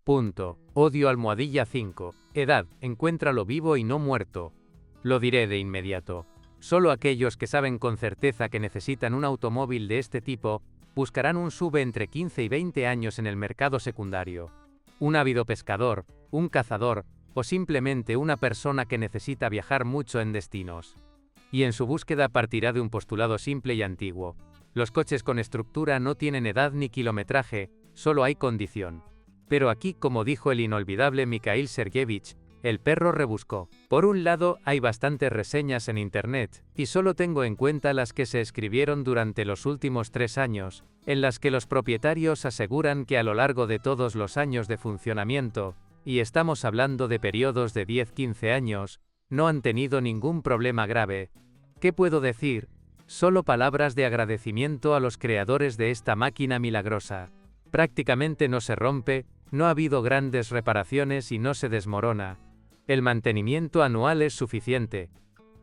Punto. Odio Almohadilla 5. Edad, encuéntralo vivo y no muerto. Lo diré de inmediato. Solo aquellos que saben con certeza que necesitan un automóvil de este tipo, buscarán un SUV entre 15 y 20 años en el mercado secundario. Un ávido pescador, un cazador, o simplemente una persona que necesita viajar mucho en destinos. Y en su búsqueda partirá de un postulado simple y antiguo. Los coches con estructura no tienen edad ni kilometraje, solo hay condición. Pero aquí, como dijo el inolvidable Mikhail Sergeyevich, el perro rebuscó. Por un lado, hay bastantes reseñas en internet, y solo tengo en cuenta las que se escribieron durante los últimos 3 años, en las que los propietarios aseguran que a lo largo de todos los años de funcionamiento, y estamos hablando de periodos de 10-15 años, no han tenido ningún problema grave. ¿Qué puedo decir? Solo palabras de agradecimiento a los creadores de esta máquina milagrosa. Prácticamente no se rompe, no ha habido grandes reparaciones y no se desmorona. El mantenimiento anual es suficiente.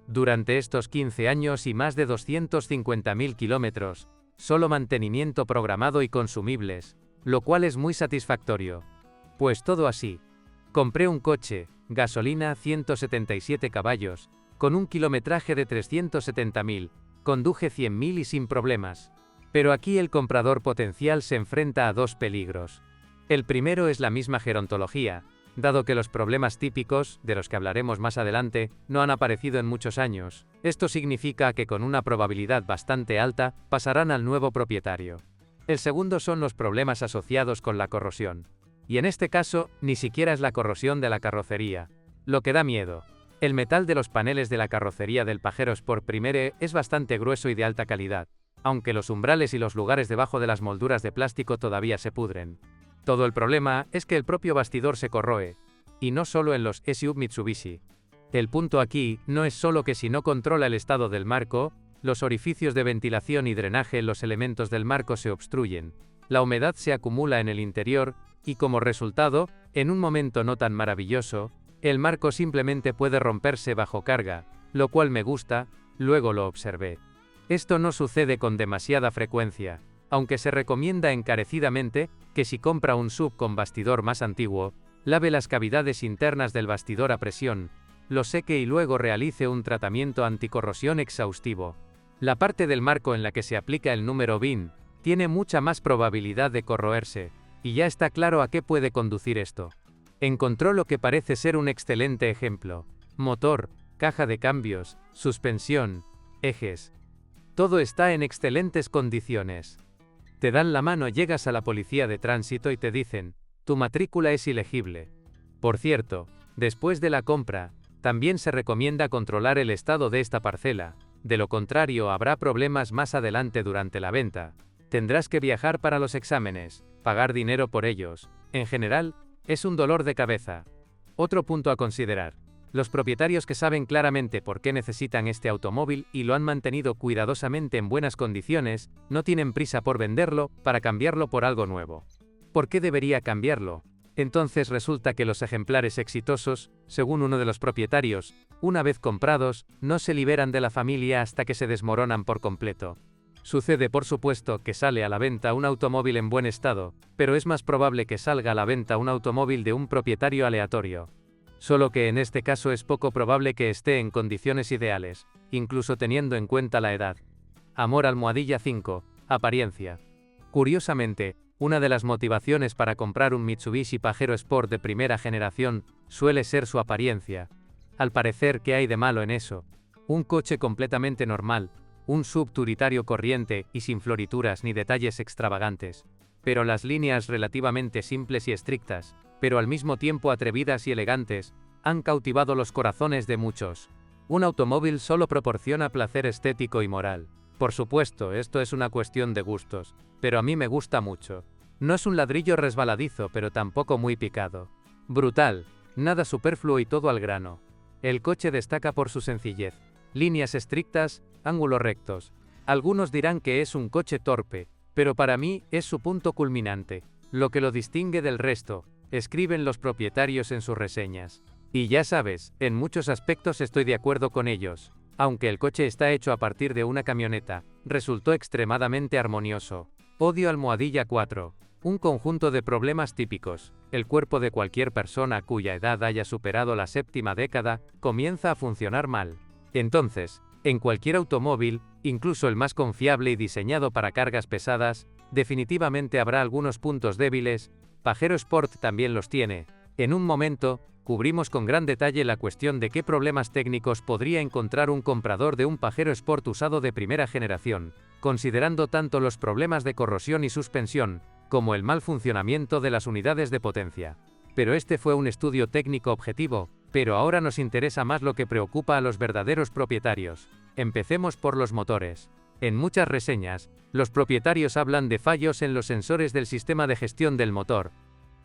Durante estos 15 años y más de 250.000 kilómetros, solo mantenimiento programado y consumibles, lo cual es muy satisfactorio. Pues todo así. Compré un coche, gasolina 177 caballos, con un kilometraje de 370.000, conduje 100.000 y sin problemas. Pero aquí el comprador potencial se enfrenta a 2 peligros. El primero es la misma gerontología, dado que los problemas típicos, de los que hablaremos más adelante, no han aparecido en muchos años. Esto significa que con una probabilidad bastante alta, pasarán al nuevo propietario. El segundo son los problemas asociados con la corrosión. Y en este caso, ni siquiera es la corrosión de la carrocería. Lo que da miedo. El metal de los paneles de la carrocería del Pajero Sport Primere es bastante grueso y de alta calidad, aunque los umbrales y los lugares debajo de las molduras de plástico todavía se pudren. Todo el problema es que el propio bastidor se corroe, y no solo en los SUV Mitsubishi. El punto aquí no es solo que si no controla el estado del marco, los orificios de ventilación y drenaje en los elementos del marco se obstruyen, la humedad se acumula en el interior, y como resultado, en un momento no tan maravilloso, el marco simplemente puede romperse bajo carga, lo cual me gusta, luego lo observé. Esto no sucede con demasiada frecuencia, aunque se recomienda encarecidamente que si compra un SUV con bastidor más antiguo, lave las cavidades internas del bastidor a presión, lo seque y luego realice un tratamiento anticorrosión exhaustivo. La parte del marco en la que se aplica el número VIN tiene mucha más probabilidad de corroerse, y ya está claro a qué puede conducir esto. Encontró lo que parece ser un excelente ejemplo: motor, caja de cambios, suspensión, ejes. Todo está en excelentes condiciones. Te dan la mano, llegas a la policía de tránsito y te dicen, tu matrícula es ilegible. Por cierto, después de la compra, también se recomienda controlar el estado de esta parcela, de lo contrario habrá problemas más adelante durante la venta. Tendrás que viajar para los exámenes, pagar dinero por ellos. En general, es un dolor de cabeza. Otro punto a considerar. Los propietarios que saben claramente por qué necesitan este automóvil y lo han mantenido cuidadosamente en buenas condiciones, no tienen prisa por venderlo para cambiarlo por algo nuevo. ¿Por qué debería cambiarlo? Entonces resulta que los ejemplares exitosos, según uno de los propietarios, una vez comprados, no se liberan de la familia hasta que se desmoronan por completo. Sucede por supuesto que sale a la venta un automóvil en buen estado, pero es más probable que salga a la venta un automóvil de un propietario aleatorio. Solo que en este caso es poco probable que esté en condiciones ideales, incluso teniendo en cuenta la edad. Amor Almohadilla 5, apariencia. Curiosamente, una de las motivaciones para comprar un Mitsubishi Pajero Sport de primera generación suele ser su apariencia. Al parecer, ¿qué hay de malo en eso? Un coche completamente normal, un SUV utilitario corriente y sin florituras ni detalles extravagantes. Pero las líneas relativamente simples y estrictas, pero al mismo tiempo atrevidas y elegantes, han cautivado los corazones de muchos. Un automóvil solo proporciona placer estético y moral. Por supuesto, esto es una cuestión de gustos, pero a mí me gusta mucho. No es un ladrillo resbaladizo, pero tampoco muy picado. Brutal, nada superfluo y todo al grano. El coche destaca por su sencillez. Líneas estrictas, ángulos rectos. Algunos dirán que es un coche torpe, pero para mí es su punto culminante, lo que lo distingue del resto, escriben los propietarios en sus reseñas. Y ya sabes, en muchos aspectos estoy de acuerdo con ellos. Aunque el coche está hecho a partir de una camioneta, resultó extremadamente armonioso. Odio Almohadilla 4. Un conjunto de problemas típicos. El cuerpo de cualquier persona cuya edad haya superado la séptima década comienza a funcionar mal. Entonces, en cualquier automóvil, incluso el más confiable y diseñado para cargas pesadas, definitivamente habrá algunos puntos débiles. Pajero Sport también los tiene. En un momento, cubrimos con gran detalle la cuestión de qué problemas técnicos podría encontrar un comprador de un Pajero Sport usado de primera generación, considerando tanto los problemas de corrosión y suspensión, como el mal funcionamiento de las unidades de potencia. Pero este fue un estudio técnico objetivo, pero ahora nos interesa más lo que preocupa a los verdaderos propietarios. Empecemos por los motores. En muchas reseñas, los propietarios hablan de fallos en los sensores del sistema de gestión del motor.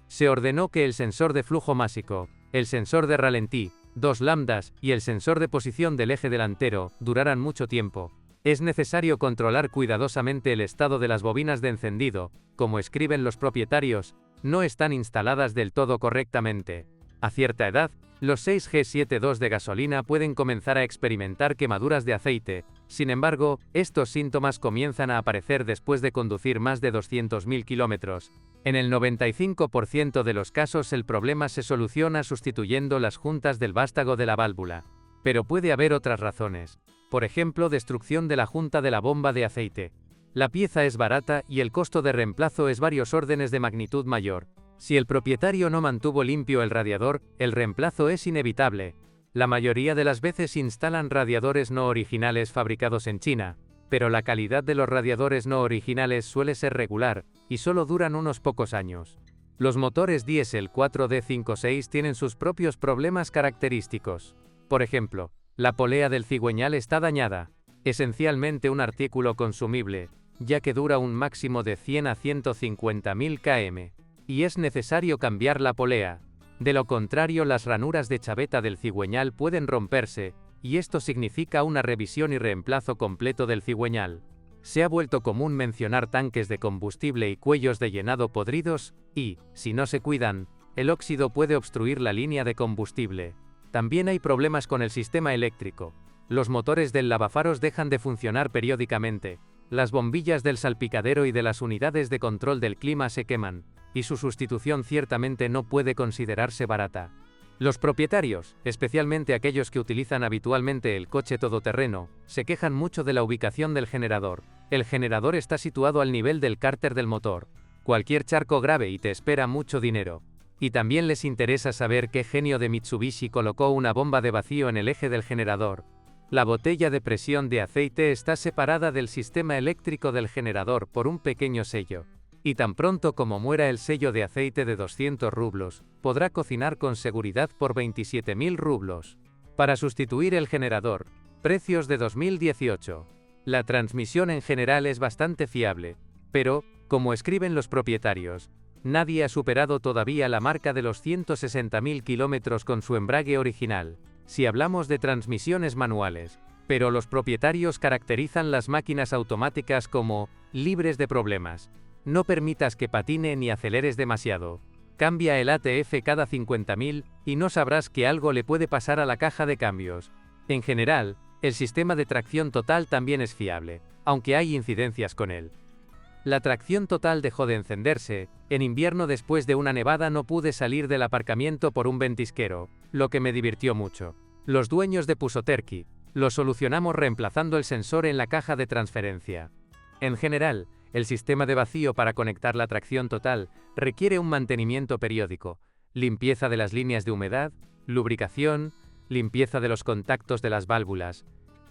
Se ordenó que el sensor de flujo másico, el sensor de ralentí, 2 lambdas y el sensor de posición del eje delantero duraran mucho tiempo. Es necesario controlar cuidadosamente el estado de las bobinas de encendido, como escriben los propietarios, no están instaladas del todo correctamente. A cierta edad, los 6G72 de gasolina pueden comenzar a experimentar quemaduras de aceite. Sin embargo, estos síntomas comienzan a aparecer después de conducir más de 200.000 kilómetros. En el 95% de los casos el problema se soluciona sustituyendo las juntas del vástago de la válvula. Pero puede haber otras razones. Por ejemplo, destrucción de la junta de la bomba de aceite. La pieza es barata y el costo de reemplazo es varios órdenes de magnitud mayor. Si el propietario no mantuvo limpio el radiador, el reemplazo es inevitable. La mayoría de las veces instalan radiadores no originales fabricados en China, pero la calidad de los radiadores no originales suele ser regular, y solo duran unos pocos años. Los motores diésel 4D56 tienen sus propios problemas característicos. Por ejemplo, la polea del cigüeñal está dañada, esencialmente un artículo consumible, ya que dura un máximo de 100 a 150.000 km, y es necesario cambiar la polea. De lo contrario, las ranuras de chaveta del cigüeñal pueden romperse, y esto significa una revisión y reemplazo completo del cigüeñal. Se ha vuelto común mencionar tanques de combustible y cuellos de llenado podridos, y, si no se cuidan, el óxido puede obstruir la línea de combustible. También hay problemas con el sistema eléctrico. Los motores del lavafaros dejan de funcionar periódicamente, las bombillas del salpicadero y de las unidades de control del clima se queman, y su sustitución ciertamente no puede considerarse barata. Los propietarios, especialmente aquellos que utilizan habitualmente el coche todoterreno, se quejan mucho de la ubicación del generador. El generador está situado al nivel del cárter del motor. Cualquier charco grave y te espera mucho dinero. Y también les interesa saber qué genio de Mitsubishi colocó una bomba de vacío en el eje del generador. La botella de presión de aceite está separada del sistema eléctrico del generador por un pequeño sello. Y tan pronto como muera el sello de aceite de 200 rublos, podrá cocinar con seguridad por 27.000 rublos. Para sustituir el generador, precios de 2018. La transmisión en general es bastante fiable, pero, como escriben los propietarios, nadie ha superado todavía la marca de los 160.000 kilómetros con su embrague original, si hablamos de transmisiones manuales. Pero los propietarios caracterizan las máquinas automáticas como libres de problemas. No permitas que patine ni aceleres demasiado. Cambia el ATF cada 50.000 y no sabrás que algo le puede pasar a la caja de cambios. En general, el sistema de tracción total también es fiable, aunque hay incidencias con él. La tracción total dejó de encenderse. En invierno, después de una nevada, no pude salir del aparcamiento por un ventisquero, lo que me divirtió mucho. Los dueños de Pusoterki lo solucionamos reemplazando el sensor en la caja de transferencia. En general, el sistema de vacío para conectar la tracción total requiere un mantenimiento periódico, limpieza de las líneas de humedad, lubricación, limpieza de los contactos de las válvulas.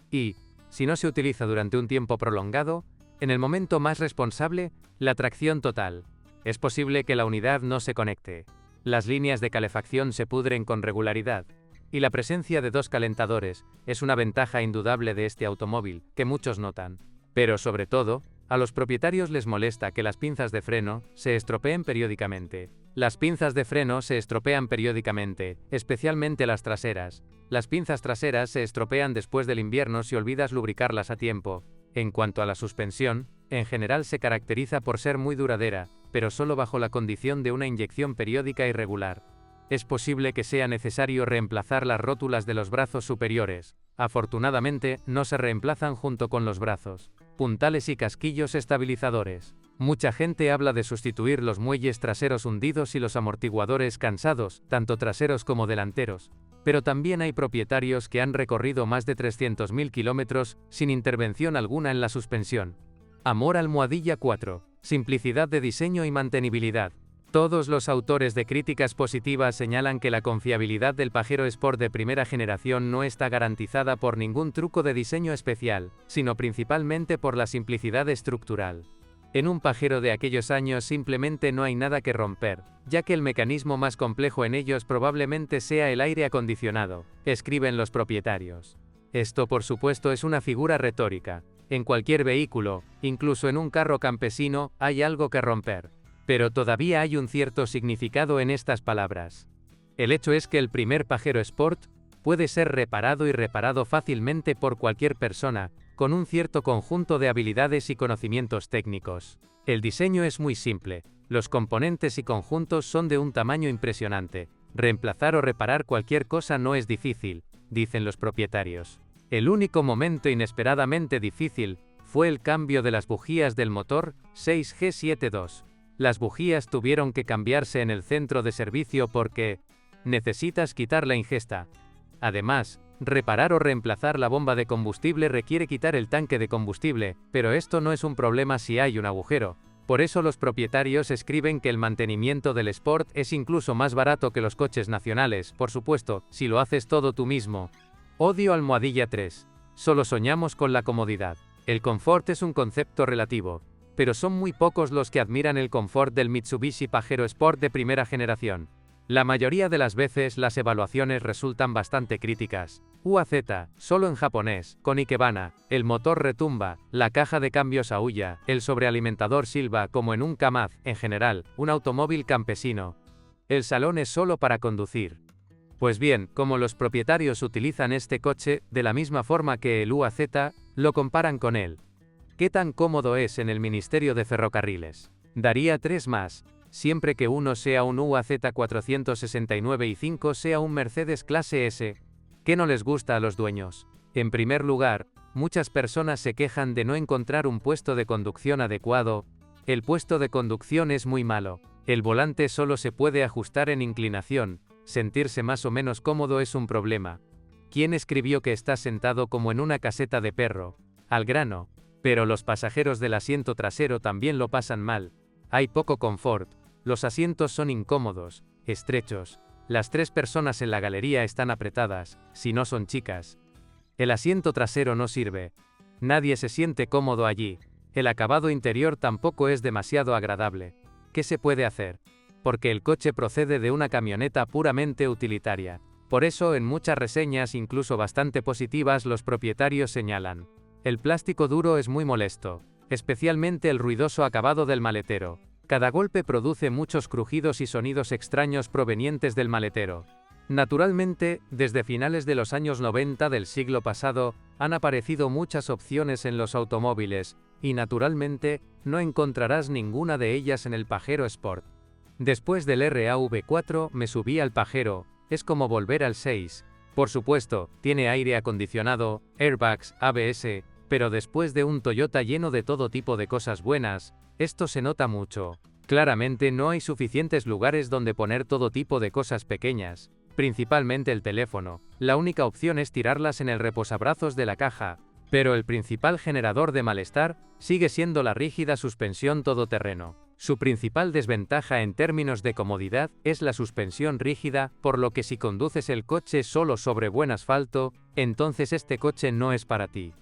Y, si no se utiliza durante un tiempo prolongado, en el momento más responsable, la tracción total. Es posible que la unidad no se conecte. Las líneas de calefacción se pudren con regularidad. Y la presencia de 2 calentadores es una ventaja indudable de este automóvil, que muchos notan. Pero sobre todo, a los propietarios les molesta que las pinzas de freno se estropeen periódicamente. Las pinzas de freno se estropean periódicamente, especialmente las traseras. Las pinzas traseras se estropean después del invierno si olvidas lubricarlas a tiempo. En cuanto a la suspensión, en general se caracteriza por ser muy duradera, pero solo bajo la condición de una inyección periódica y regular. Es posible que sea necesario reemplazar las rótulas de los brazos superiores. Afortunadamente, no se reemplazan junto con los brazos, puntales y casquillos estabilizadores. Mucha gente habla de sustituir los muelles traseros hundidos y los amortiguadores cansados, tanto traseros como delanteros. Pero también hay propietarios que han recorrido más de 300.000 kilómetros sin intervención alguna en la suspensión. Amor almohadilla 4. Simplicidad de diseño y mantenibilidad. Todos los autores de críticas positivas señalan que la confiabilidad del Pajero Sport de primera generación no está garantizada por ningún truco de diseño especial, sino principalmente por la simplicidad estructural. En un Pajero de aquellos años simplemente no hay nada que romper, ya que el mecanismo más complejo en ellos probablemente sea el aire acondicionado, escriben los propietarios. Esto por supuesto es una figura retórica. En cualquier vehículo, incluso en un carro campesino, hay algo que romper. Pero todavía hay un cierto significado en estas palabras. El hecho es que el primer Pajero Sport puede ser reparado y reparado fácilmente por cualquier persona, con un cierto conjunto de habilidades y conocimientos técnicos. El diseño es muy simple, los componentes y conjuntos son de un tamaño impresionante. Reemplazar o reparar cualquier cosa no es difícil, dicen los propietarios. El único momento inesperadamente difícil fue el cambio de las bujías del motor 6G72. Las bujías tuvieron que cambiarse en el centro de servicio porque necesitas quitar la ingesta. Además, reparar o reemplazar la bomba de combustible requiere quitar el tanque de combustible, pero esto no es un problema si hay un agujero. Por eso los propietarios escriben que el mantenimiento del Sport es incluso más barato que los coches nacionales, por supuesto, si lo haces todo tú mismo. Odio almohadilla 3. Solo soñamos con la comodidad. El confort es un concepto relativo, pero son muy pocos los que admiran el confort del Mitsubishi Pajero Sport de primera generación. La mayoría de las veces las evaluaciones resultan bastante críticas. UAZ, solo en japonés, con Ikebana, el motor retumba, la caja de cambios aúlla, el sobrealimentador silba como en un Kamaz, en general, un automóvil campesino. El salón es solo para conducir. Pues bien, como los propietarios utilizan este coche, de la misma forma que el UAZ, lo comparan con él. ¿Qué tan cómodo es en el Ministerio de Ferrocarriles? Daría 3 más, siempre que uno sea un UAZ 469 y 5 sea un Mercedes clase S. ¿Qué no les gusta a los dueños? En primer lugar, muchas personas se quejan de no encontrar un puesto de conducción adecuado. El puesto de conducción es muy malo. El volante solo se puede ajustar en inclinación. Sentirse más o menos cómodo es un problema. ¿Quién escribió que estás sentado como en una caseta de perro? Al grano. Pero los pasajeros del asiento trasero también lo pasan mal. Hay poco confort. Los asientos son incómodos, estrechos. Las 3 personas en la galería están apretadas, si no son chicas. El asiento trasero no sirve. Nadie se siente cómodo allí. El acabado interior tampoco es demasiado agradable. ¿Qué se puede hacer? Porque el coche procede de una camioneta puramente utilitaria. Por eso en muchas reseñas, incluso bastante positivas, los propietarios señalan: el plástico duro es muy molesto, especialmente el ruidoso acabado del maletero. Cada golpe produce muchos crujidos y sonidos extraños provenientes del maletero. Naturalmente, desde finales de los años 90 del siglo pasado, han aparecido muchas opciones en los automóviles, y naturalmente, no encontrarás ninguna de ellas en el Pajero Sport. Después del RAV4 me subí al Pajero, es como volver al 6. Por supuesto, tiene aire acondicionado, airbags, ABS, pero después de un Toyota lleno de todo tipo de cosas buenas, esto se nota mucho. Claramente no hay suficientes lugares donde poner todo tipo de cosas pequeñas, principalmente el teléfono. La única opción es tirarlas en el reposabrazos de la caja, pero el principal generador de malestar sigue siendo la rígida suspensión todoterreno. Su principal desventaja en términos de comodidad es la suspensión rígida, por lo que si conduces el coche solo sobre buen asfalto, entonces este coche no es para ti.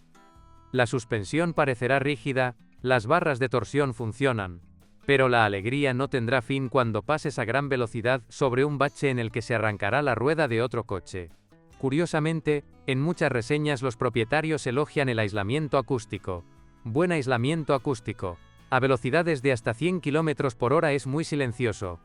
La suspensión parecerá rígida, las barras de torsión funcionan, pero la alegría no tendrá fin cuando pases a gran velocidad sobre un bache en el que se arrancará la rueda de otro coche. Curiosamente, en muchas reseñas los propietarios elogian el aislamiento acústico. Buen aislamiento acústico. A velocidades de hasta 100 km por hora es muy silencioso.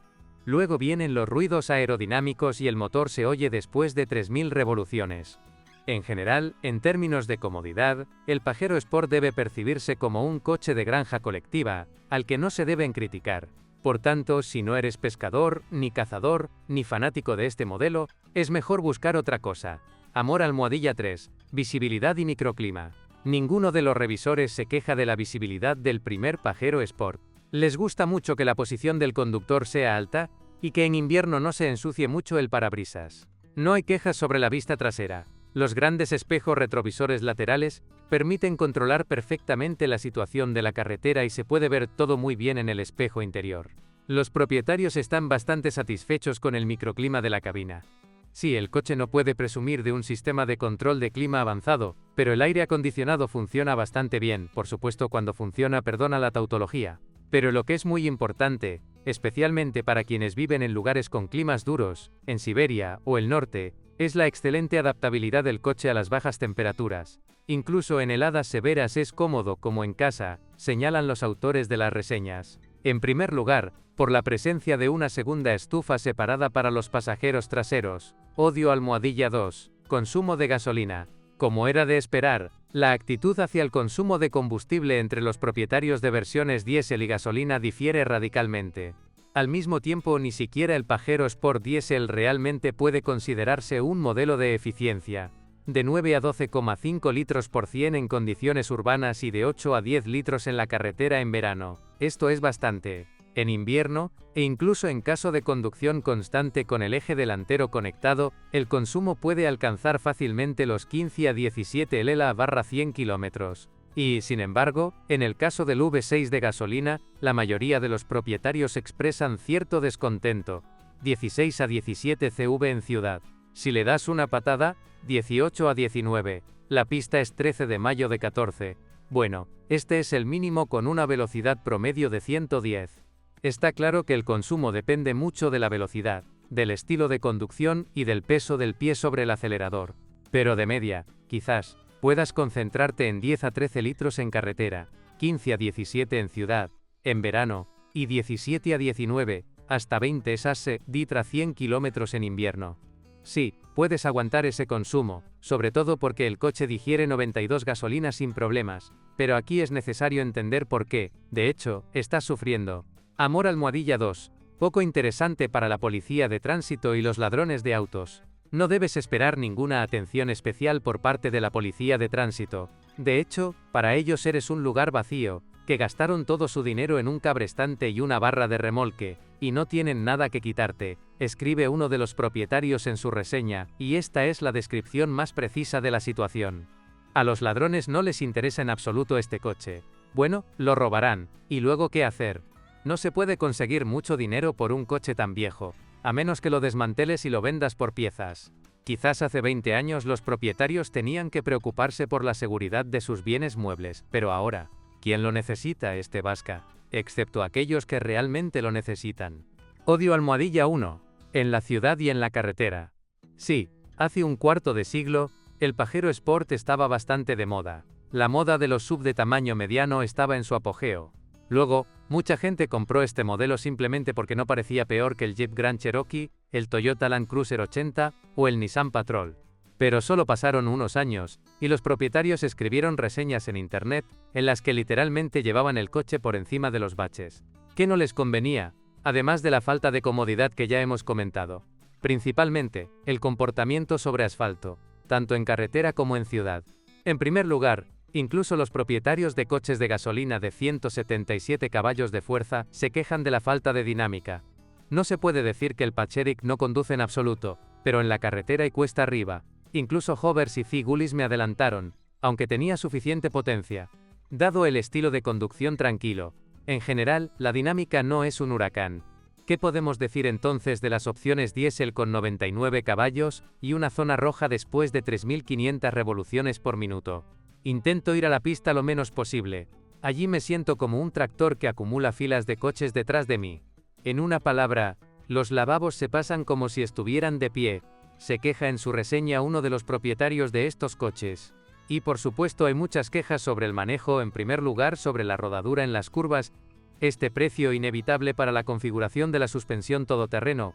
Luego vienen los ruidos aerodinámicos y el motor se oye después de 3000 revoluciones. En general, en términos de comodidad, el Pajero Sport debe percibirse como un coche de granja colectiva, al que no se deben criticar. Por tanto, si no eres pescador, ni cazador, ni fanático de este modelo, es mejor buscar otra cosa. Amor almohadilla 3, visibilidad y microclima. Ninguno de los revisores se queja de la visibilidad del primer Pajero Sport. Les gusta mucho que la posición del conductor sea alta y que en invierno no se ensucie mucho el parabrisas. No hay quejas sobre la vista trasera. Los grandes espejos retrovisores laterales permiten controlar perfectamente la situación de la carretera y se puede ver todo muy bien en el espejo interior. Los propietarios están bastante satisfechos con el microclima de la cabina. Sí, el coche no puede presumir de un sistema de control de clima avanzado, pero el aire acondicionado funciona bastante bien, por supuesto cuando funciona perdona la tautología. Pero lo que es muy importante, especialmente para quienes viven en lugares con climas duros, en Siberia o el norte, es la excelente adaptabilidad del coche a las bajas temperaturas. Incluso en heladas severas es cómodo como en casa, señalan los autores de las reseñas. En primer lugar, por la presencia de una segunda estufa separada para los pasajeros traseros. Odio almohadilla 2. Consumo de gasolina. Como era de esperar, la actitud hacia el consumo de combustible entre los propietarios de versiones diésel y gasolina difiere radicalmente. Al mismo tiempo, ni siquiera el Pajero Sport Diesel realmente puede considerarse un modelo de eficiencia. De 9 a 12,5 litros por 100 en condiciones urbanas y de 8 a 10 litros en la carretera en verano. Esto es bastante. En invierno, e incluso en caso de conducción constante con el eje delantero conectado, el consumo puede alcanzar fácilmente los 15 a 17 LLA/100 km. Y, sin embargo, en el caso del V6 de gasolina, la mayoría de los propietarios expresan cierto descontento. 16 a 17 CV en ciudad. Si le das una patada, 18 a 19. La pista es 13 de mayo de 14. Bueno, este es el mínimo con una velocidad promedio de 110. Está claro que el consumo depende mucho de la velocidad, del estilo de conducción y del peso del pie sobre el acelerador. Pero de media, quizás, puedas concentrarte en 10 a 13 litros en carretera, 15 a 17 en ciudad, en verano, y 17 a 19, hasta 20 SASE, ditra 100 km en invierno. Sí, puedes aguantar ese consumo, sobre todo porque el coche digiere 92 gasolinas sin problemas, pero aquí es necesario entender por qué, de hecho, estás sufriendo. Amor almohadilla 2. Poco interesante para la policía de tránsito y los ladrones de autos. No debes esperar ninguna atención especial por parte de la policía de tránsito. De hecho, para ellos eres un lugar vacío, que gastaron todo su dinero en un cabrestante y una barra de remolque, y no tienen nada que quitarte, escribe uno de los propietarios en su reseña, y esta es la descripción más precisa de la situación. A los ladrones no les interesa en absoluto este coche. Bueno, lo robarán, y luego ¿qué hacer? No se puede conseguir mucho dinero por un coche tan viejo, a menos que lo desmanteles y lo vendas por piezas. Quizás hace 20 años los propietarios tenían que preocuparse por la seguridad de sus bienes muebles, pero ahora, ¿quién lo necesita este Vasca? Excepto aquellos que realmente lo necesitan. Odio almohadilla 1. En la ciudad y en la carretera. Sí, hace un cuarto de siglo, el Pajero Sport estaba bastante de moda. La moda de los SUV de tamaño mediano estaba en su apogeo. Luego, mucha gente compró este modelo simplemente porque no parecía peor que el Jeep Grand Cherokee, el Toyota Land Cruiser 80 o el Nissan Patrol. Pero solo pasaron unos años, y los propietarios escribieron reseñas en internet, en las que literalmente llevaban el coche por encima de los baches. ¿Qué no les convenía? Además de la falta de comodidad que ya hemos comentado. Principalmente, el comportamiento sobre asfalto, tanto en carretera como en ciudad. En primer lugar, incluso los propietarios de coches de gasolina de 177 caballos de fuerza se quejan de la falta de dinámica. No se puede decir que el Pacheric no conduce en absoluto, pero en la carretera y cuesta arriba. Incluso Hovers y Figulis me adelantaron, aunque tenía suficiente potencia. Dado el estilo de conducción tranquilo, en general, la dinámica no es un huracán. ¿Qué podemos decir entonces de las opciones diésel con 99 caballos y una zona roja después de 3500 revoluciones por minuto? Intento ir a la pista lo menos posible. Allí me siento como un tractor que acumula filas de coches detrás de mí. En una palabra, los lavabos se pasan como si estuvieran de pie, se queja en su reseña uno de los propietarios de estos coches. Y por supuesto hay muchas quejas sobre el manejo, en primer lugar sobre la rodadura en las curvas, este precio inevitable para la configuración de la suspensión todoterreno.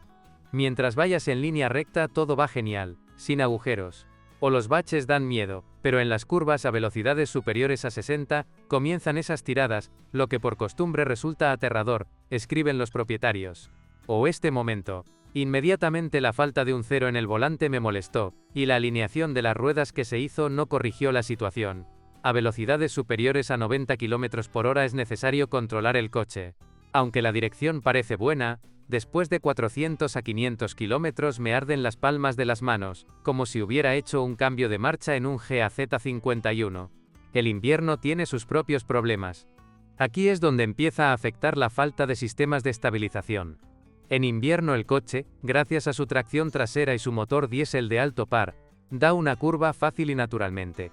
Mientras vayas en línea recta todo va genial, sin agujeros. O los baches dan miedo, pero en las curvas a velocidades superiores a 60, comienzan esas tiradas, lo que por costumbre resulta aterrador, escriben los propietarios. O este momento. Inmediatamente la falta de un cero en el volante me molestó, y la alineación de las ruedas que se hizo no corrigió la situación. A velocidades superiores a 90 km/h es necesario controlar el coche. Aunque la dirección parece buena, después de 400 a 500 kilómetros me arden las palmas de las manos, como si hubiera hecho un cambio de marcha en un GAZ51. El invierno tiene sus propios problemas. Aquí es donde empieza a afectar la falta de sistemas de estabilización. En invierno el coche, gracias a su tracción trasera y su motor diésel de alto par, da una curva fácil y naturalmente.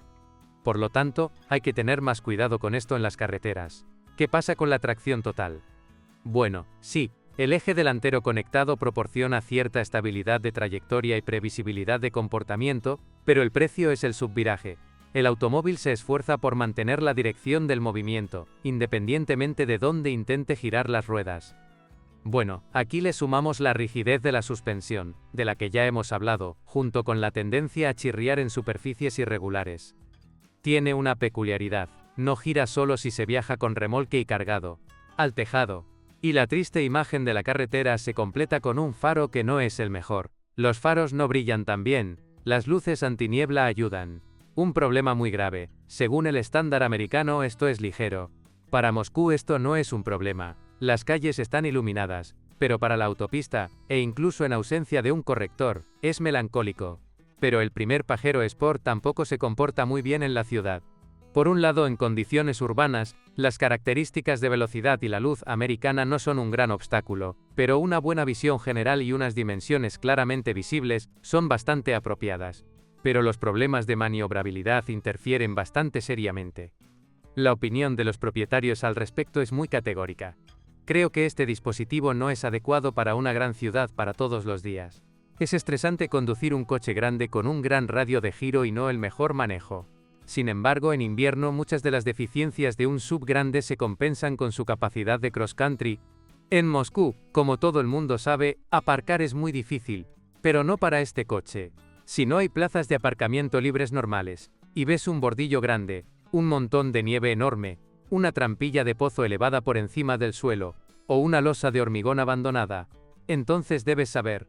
Por lo tanto, hay que tener más cuidado con esto en las carreteras. ¿Qué pasa con la tracción total? Bueno, sí, el eje delantero conectado proporciona cierta estabilidad de trayectoria y previsibilidad de comportamiento, pero el precio es el subviraje. El automóvil se esfuerza por mantener la dirección del movimiento, independientemente de dónde intente girar las ruedas. Bueno, aquí le sumamos la rigidez de la suspensión, de la que ya hemos hablado, junto con la tendencia a chirriar en superficies irregulares. Tiene una peculiaridad: no gira solo si se viaja con remolque y cargado, al tejado. Y la triste imagen de la carretera se completa con un faro que no es el mejor. Los faros no brillan tan bien, las luces antiniebla ayudan. Un problema muy grave. Según el estándar americano esto es ligero. Para Moscú esto no es un problema. Las calles están iluminadas, pero para la autopista, e incluso en ausencia de un corrector, es melancólico. Pero el primer Pajero Sport tampoco se comporta muy bien en la ciudad. Por un lado, en condiciones urbanas, las características de velocidad y la luz americana no son un gran obstáculo, pero una buena visión general y unas dimensiones claramente visibles son bastante apropiadas. Pero los problemas de maniobrabilidad interfieren bastante seriamente. La opinión de los propietarios al respecto es muy categórica. Creo que este dispositivo no es adecuado para una gran ciudad para todos los días. Es estresante conducir un coche grande con un gran radio de giro y no el mejor manejo. Sin embargo, en invierno muchas de las deficiencias de un SUV grande se compensan con su capacidad de cross-country. En Moscú, como todo el mundo sabe, aparcar es muy difícil, pero no para este coche. Si no hay plazas de aparcamiento libres normales, y ves un bordillo grande, un montón de nieve enorme, una trampilla de pozo elevada por encima del suelo, o una losa de hormigón abandonada, entonces debes saber,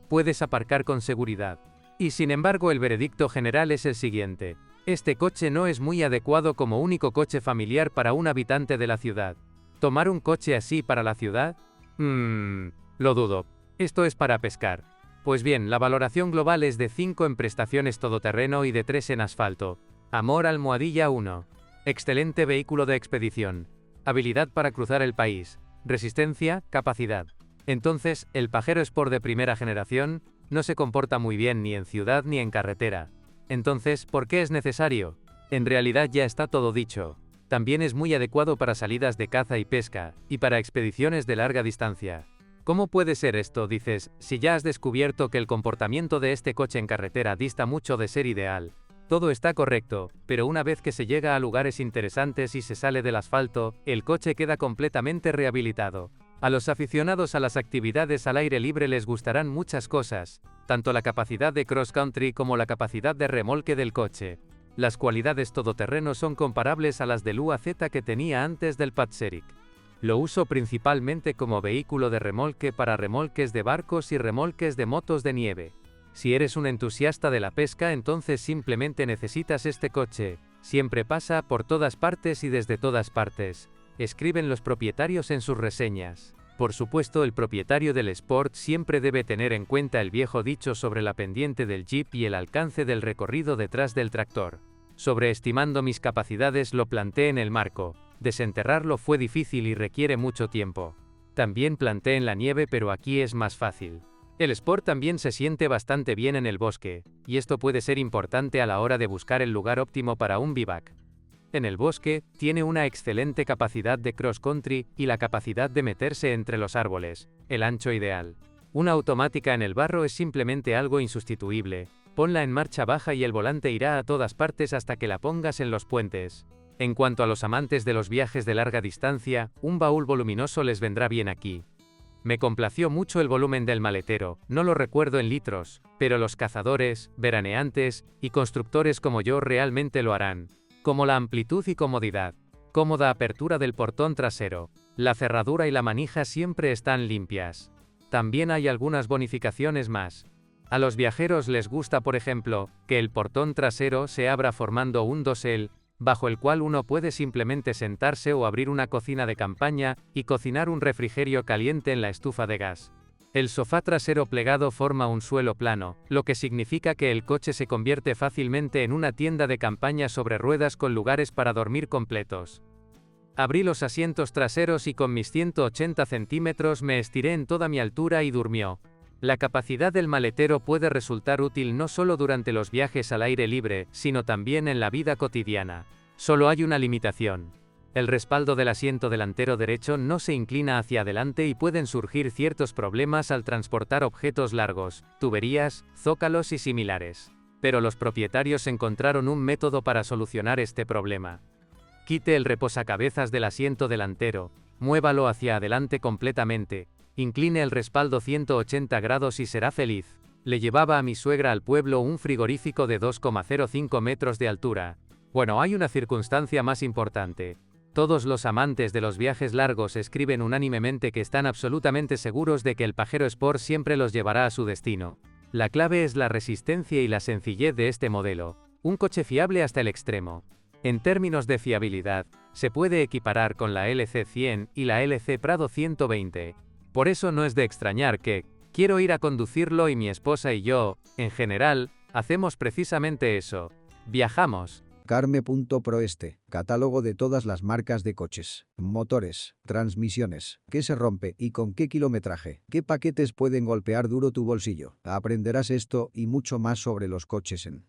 puedes aparcar con seguridad. Y sin embargo el veredicto general es el siguiente: este coche no es muy adecuado como único coche familiar para un habitante de la ciudad. ¿Tomar un coche así para la ciudad? Lo dudo. Esto es para pescar. Pues bien, la valoración global es de 5 en prestaciones todoterreno y de 3 en asfalto. Amor almohadilla 1. Excelente vehículo de expedición. Habilidad para cruzar el país. Resistencia, capacidad. Entonces, el Pajero Sport de primera generación no se comporta muy bien ni en ciudad ni en carretera. Entonces, ¿por qué es necesario? En realidad ya está todo dicho. También es muy adecuado para salidas de caza y pesca, y para expediciones de larga distancia. ¿Cómo puede ser esto, dices, si ya has descubierto que el comportamiento de este coche en carretera dista mucho de ser ideal? Todo está correcto, pero una vez que se llega a lugares interesantes y se sale del asfalto, el coche queda completamente rehabilitado. A los aficionados a las actividades al aire libre les gustarán muchas cosas, tanto la capacidad de cross-country como la capacidad de remolque del coche. Las cualidades todoterreno son comparables a las del UAZ que tenía antes del Patseric. Lo uso principalmente como vehículo de remolque para remolques de barcos y remolques de motos de nieve. Si eres un entusiasta de la pesca, entonces simplemente necesitas este coche. Siempre pasa por todas partes y desde todas partes, escriben los propietarios en sus reseñas. Por supuesto, el propietario del Sport siempre debe tener en cuenta el viejo dicho sobre la pendiente del Jeep y el alcance del recorrido detrás del tractor. Sobreestimando mis capacidades lo planté en el marco. Desenterrarlo fue difícil y requiere mucho tiempo. También planté en la nieve, pero aquí es más fácil. El Sport también se siente bastante bien en el bosque, y esto puede ser importante a la hora de buscar el lugar óptimo para un vivac. En el bosque, tiene una excelente capacidad de cross-country y la capacidad de meterse entre los árboles, el ancho ideal. Una automática en el barro es simplemente algo insustituible. Ponla en marcha baja y el volante irá a todas partes hasta que la pongas en los puentes. En cuanto a los amantes de los viajes de larga distancia, un baúl voluminoso les vendrá bien aquí. Me complació mucho el volumen del maletero, no lo recuerdo en litros, pero los cazadores, veraneantes y constructores como yo realmente lo harán. Como la amplitud y comodidad. Cómoda apertura del portón trasero. La cerradura y la manija siempre están limpias. También hay algunas bonificaciones más. A los viajeros les gusta, por ejemplo, que el portón trasero se abra formando un dosel, bajo el cual uno puede simplemente sentarse o abrir una cocina de campaña y cocinar un refrigerio caliente en la estufa de gas. El sofá trasero plegado forma un suelo plano, lo que significa que el coche se convierte fácilmente en una tienda de campaña sobre ruedas con lugares para dormir completos. Abrí los asientos traseros y con mis 180 centímetros me estiré en toda mi altura y durmió. La capacidad del maletero puede resultar útil no solo durante los viajes al aire libre, sino también en la vida cotidiana. Solo hay una limitación. El respaldo del asiento delantero derecho no se inclina hacia adelante y pueden surgir ciertos problemas al transportar objetos largos, tuberías, zócalos y similares. Pero los propietarios encontraron un método para solucionar este problema. Quite el reposacabezas del asiento delantero, muévalo hacia adelante completamente, incline el respaldo 180 grados y será feliz. Le llevaba a mi suegra al pueblo un frigorífico de 2,05 metros de altura. Bueno, hay una circunstancia más importante. Todos los amantes de los viajes largos escriben unánimemente que están absolutamente seguros de que el Pajero Sport siempre los llevará a su destino. La clave es la resistencia y la sencillez de este modelo, un coche fiable hasta el extremo. En términos de fiabilidad, se puede equiparar con la LC100 y la LC Prado 120. Por eso no es de extrañar que, quiero ir a conducirlo y mi esposa y yo, en general, hacemos precisamente eso. Viajamos. Carme.proeste, catálogo de todas las marcas de coches, motores, transmisiones, qué se rompe y con qué kilometraje, qué paquetes pueden golpear duro tu bolsillo. Aprenderás esto y mucho más sobre los coches en